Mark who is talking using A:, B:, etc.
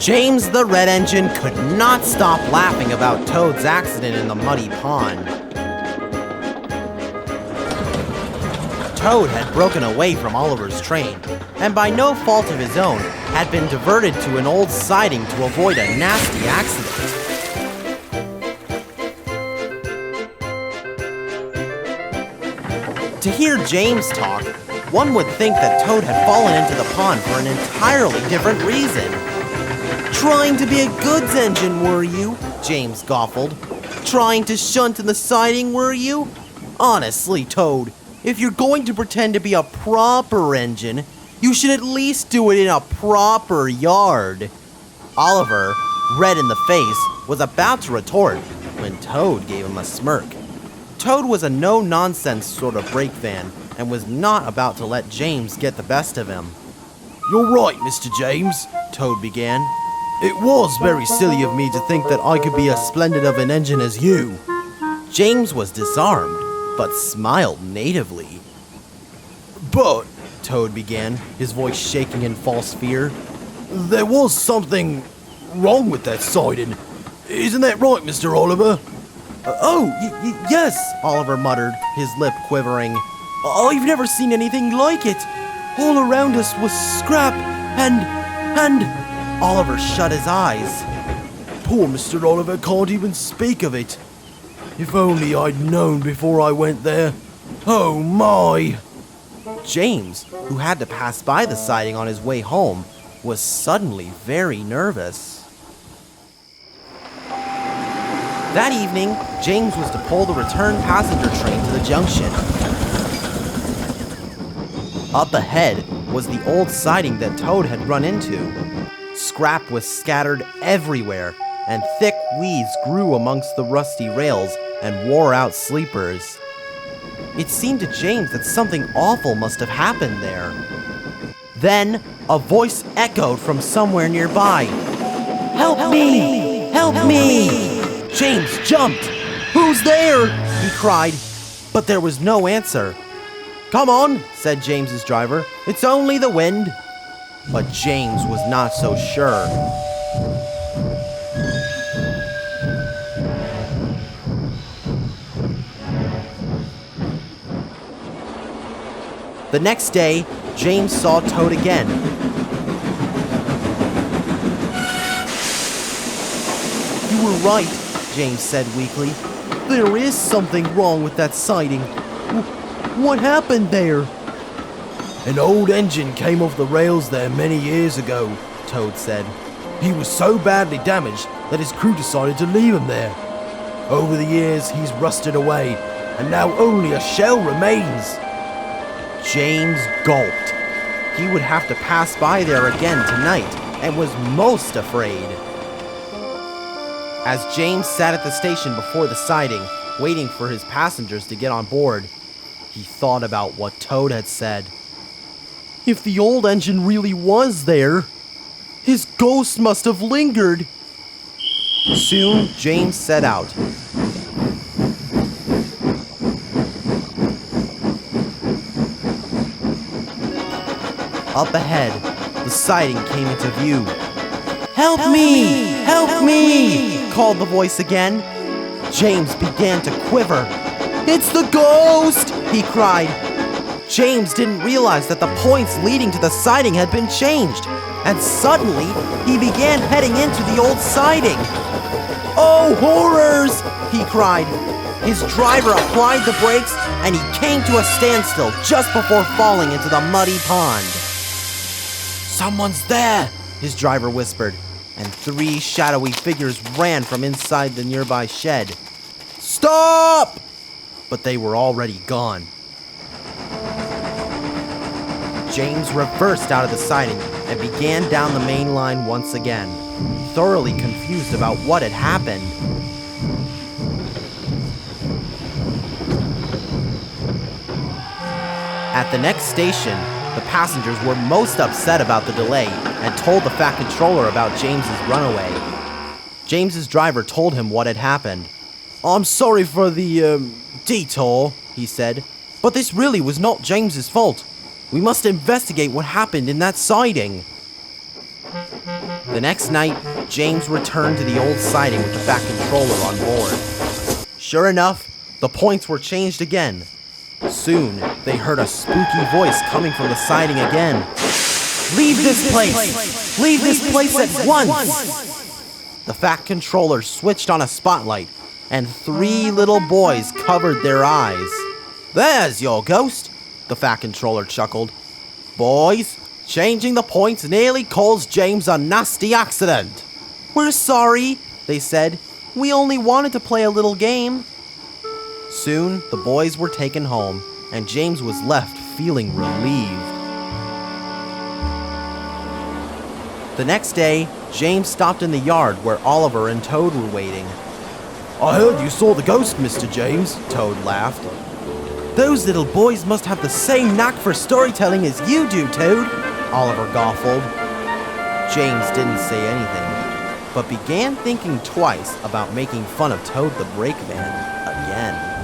A: James the Red Engine could not stop laughing about Toad's accident in the muddy pond. Toad had broken away from Oliver's train, and by no fault of his own, had been diverted to an old siding to avoid a nasty accident. To hear James talk, one would think that Toad had fallen into the pond for an entirely different reason. "Trying to be a goods engine, were you?" James gofled. "Trying to shunt in the siding, were you? Honestly, Toad, if you're going to pretend to be a proper engine, you should at least do it in a proper yard." Oliver, red in the face, was about to retort when Toad gave him a smirk. Toad was a no-nonsense sort of brake van and was not about to let James get the best of him. "You're right, Mr. James," Toad began. "It was very silly of me to think that I could be as splendid of an engine as you." James was disarmed, but smiled natively. "But," Toad began, his voice shaking in false fear, "there was something wrong with that siding. Isn't that right, Mr. Oliver?" Yes, Oliver muttered, his lip quivering. "I've never seen anything like it. All around us was scrap and... Oliver shut his eyes. "Poor Mr. Oliver can't even speak of it. If only I'd known before I went there. Oh my!" James, who had to pass by the siding on his way home, was suddenly very nervous. That evening, James was to pull the return passenger train to the junction. Up ahead was the old siding that Toad had run into. Scrap was scattered everywhere, and thick weeds grew amongst the rusty rails and wore out sleepers. It seemed to James that something awful must have happened there. Then, a voice echoed from somewhere nearby. "Help me! Help me!" James jumped. "Who's there?" he cried, but there was no answer. "Come on," said James's driver. "It's only the wind." But James was not so sure. The next day, James saw Toad again. "You were right," James said weakly. "There is something wrong with that siding. What happened there?" "An old engine came off the rails there many years ago," Toad said. "He was so badly damaged that his crew decided to leave him there. Over the years, he's rusted away, and now only a shell remains." James gulped. He would have to pass by there again tonight, and was most afraid. As James sat at the station before the siding, waiting for his passengers to get on board, he thought about what Toad had said. If the old engine really was there, his ghost must have lingered. Soon, James set out. Up ahead, the siding came into view. "Help me! Help me!" called the voice again. James began to quiver. "It's the ghost!" he cried. James didn't realize that the points leading to the siding had been changed, and suddenly he began heading into the old siding. "Oh, horrors!" he cried. His driver applied the brakes, and he came to a standstill just before falling into the muddy pond. "Someone's there!" his driver whispered, and 3 shadowy figures ran from inside the nearby shed. "Stop!" But they were already gone. James reversed out of the siding and began down the main line once again, thoroughly confused about what had happened. At the next station, the passengers were most upset about the delay and told the Fat Controller about James's runaway. James's driver told him what had happened. "I'm sorry for the, detour," he said, "but this really was not James's fault. We must investigate what happened in that siding." The next night, James returned to the old siding with the Fat Controller on board. Sure enough, the points were changed again. Soon, they heard a spooky voice coming from the siding again. "Leave this place! Leave this place at once!" The Fat Controller switched on a spotlight, and 3 little boys covered their eyes. "There's your ghost," the Fat Controller chuckled. "Boys, changing the points nearly caused James a nasty accident." "We're sorry," they said. "We only wanted to play a little game." Soon, the boys were taken home, and James was left feeling relieved. The next day, James stopped in the yard where Oliver and Toad were waiting. "I heard you saw the ghost, Mr. James," Toad laughed. "Those little boys must have the same knack for storytelling as you do, Toad," Oliver guffawed. James didn't say anything, but began thinking twice about making fun of Toad the Brakeman again.